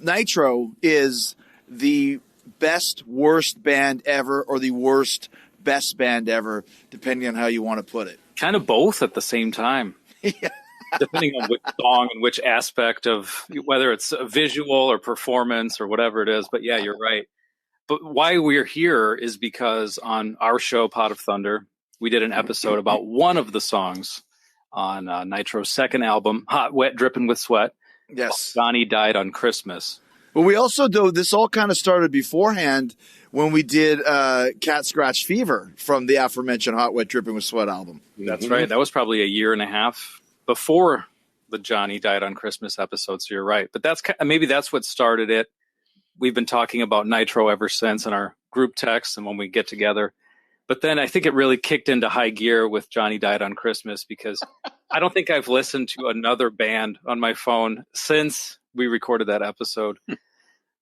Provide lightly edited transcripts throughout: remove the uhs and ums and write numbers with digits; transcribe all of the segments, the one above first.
Nitro is the best, worst band ever, or the worst, best band ever, depending on how you want to put it. Kind of both at the same time. Yeah. Depending on which song and which aspect of whether it's a visual or performance or whatever it is. But yeah, you're right. But why we're here is because on our show, Pot of Thunder, we did an episode about one of the songs on Nitro's second album, Hot, Wet, Drippin' With Sweat. Yes. Johnny Died on Christmas. But we also do, this all kind of started beforehand when we did Cat Scratch Fever from the aforementioned Hot, Wet, Drippin' With Sweat album. That's right. That was probably a year and a half before the Johnny Died on Christmas episode, so you're right. But maybe that's what started it. We've been talking about Nitro ever since in our group texts and when we get together. But then I think it really kicked into high gear with Johnny Died on Christmas, because I don't think I've listened to another band on my phone since we recorded that episode.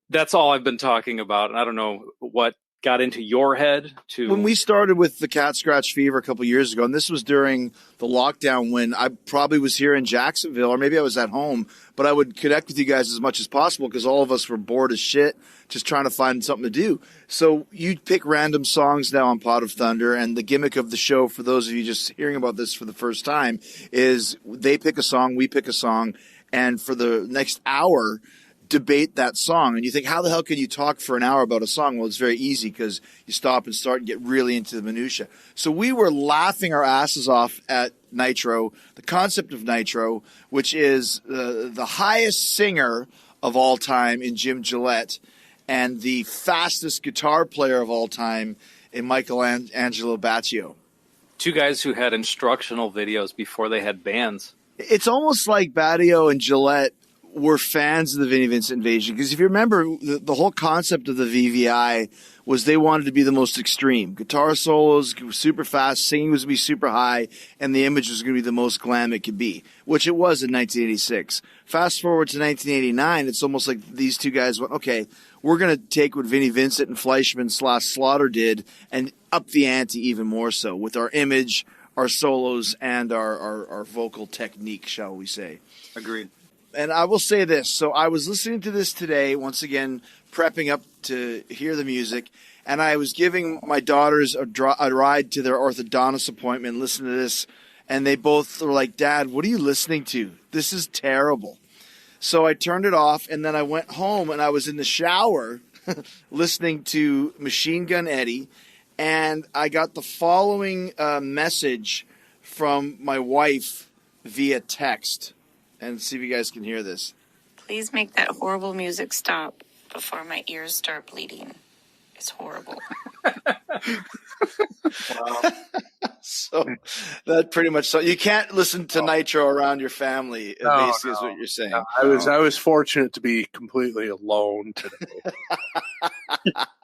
That's all I've been talking about. And I don't know what got into your head to... When we started with the Cat Scratch Fever a couple years ago, and this was during the lockdown when I probably was here in Jacksonville, or maybe I was at home, but I would connect with you guys as much as possible because all of us were bored as shit, just trying to find something to do. So you pick random songs now on Pot of Thunder, and the gimmick of the show, for those of you just hearing about this for the first time, is they pick a song, we pick a song, and for the next hour... debate that song. And you think, how the hell can you talk for an hour about a song? Well, it's very easy because you stop and start and get really into the minutia. So we were laughing our asses off at Nitro, the concept of Nitro, which is the highest singer of all time in Jim Gillette and the fastest guitar player of all time in Michael Angelo Batio. Two guys who had instructional videos before they had bands. It's almost like Batio and Gillette were fans of the Vinnie Vincent Invasion, because if you remember, the whole concept of the VVI was they wanted to be the most extreme. Guitar solos super fast, singing was going to be super high, and the image was going to be the most glam it could be, which it was in 1986. Fast forward to 1989, it's almost like these two guys went, okay, we're going to take what Vinnie Vincent and Fleischman/Slaughter did and up the ante even more so with our image, our solos, and our vocal technique, shall we say. Agreed. And I will say this. So I was listening to this today, once again, prepping up to hear the music. And I was giving my daughters a ride to their orthodontist appointment, listening to this. And they both were like, Dad, what are you listening to? This is terrible. So I turned it off. And then I went home and I was in the shower listening to Machine Gun Eddie. And I got the following message from my wife via text. And see if you guys can hear this. Please make that horrible music stop before my ears start bleeding. It's horrible. Wow. So that pretty much, so you can't listen to Nitro around your family, basically is what you're saying. No, I was fortunate to be completely alone today.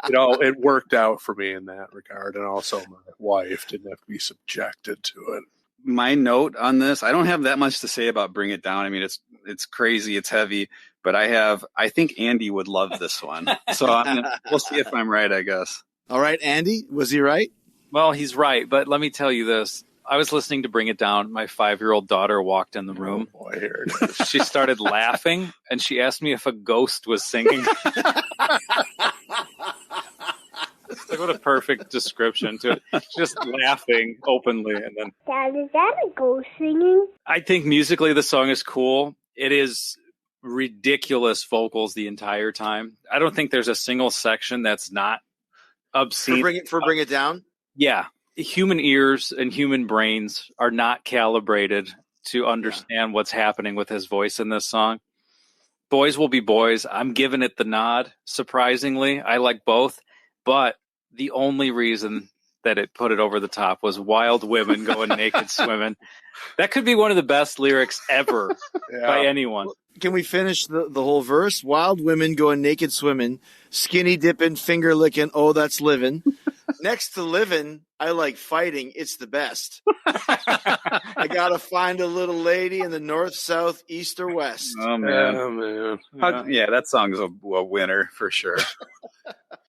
It worked out for me in that regard, and also my wife didn't have to be subjected to it. My note on this, I don't have that much to say about Bring It Down. I mean, it's crazy, it's heavy, but I think Andy would love this one. So we'll see if I'm right, I guess. All right, Andy, was he right? Well, he's right, but let me tell you this. I was listening to Bring It Down. My 5-year-old daughter walked in the room. Oh boy, here it is. She started laughing, and she asked me if a ghost was singing. Like, what a perfect description to it. Just laughing openly. And then, Dad, is that a ghost singing? I think musically the song is cool. It is ridiculous vocals the entire time. I don't think there's a single section that's not obscene. For Bring It Down? Yeah. Human ears and human brains are not calibrated to understand what's happening with his voice in this song. Boys Will Be Boys. I'm giving it the nod. Surprisingly, I like both. But the only reason that it put it over the top was Wild Women Going Naked Swimming. That could be one of the best lyrics ever by anyone. Can we finish the whole verse? Wild women going naked swimming, skinny dipping, finger licking, oh, that's living. Next to living, I like fighting. It's the best. I got to find a little lady in the north, south, east, or west. Oh, man. Yeah, man. Yeah, that song's a winner for sure.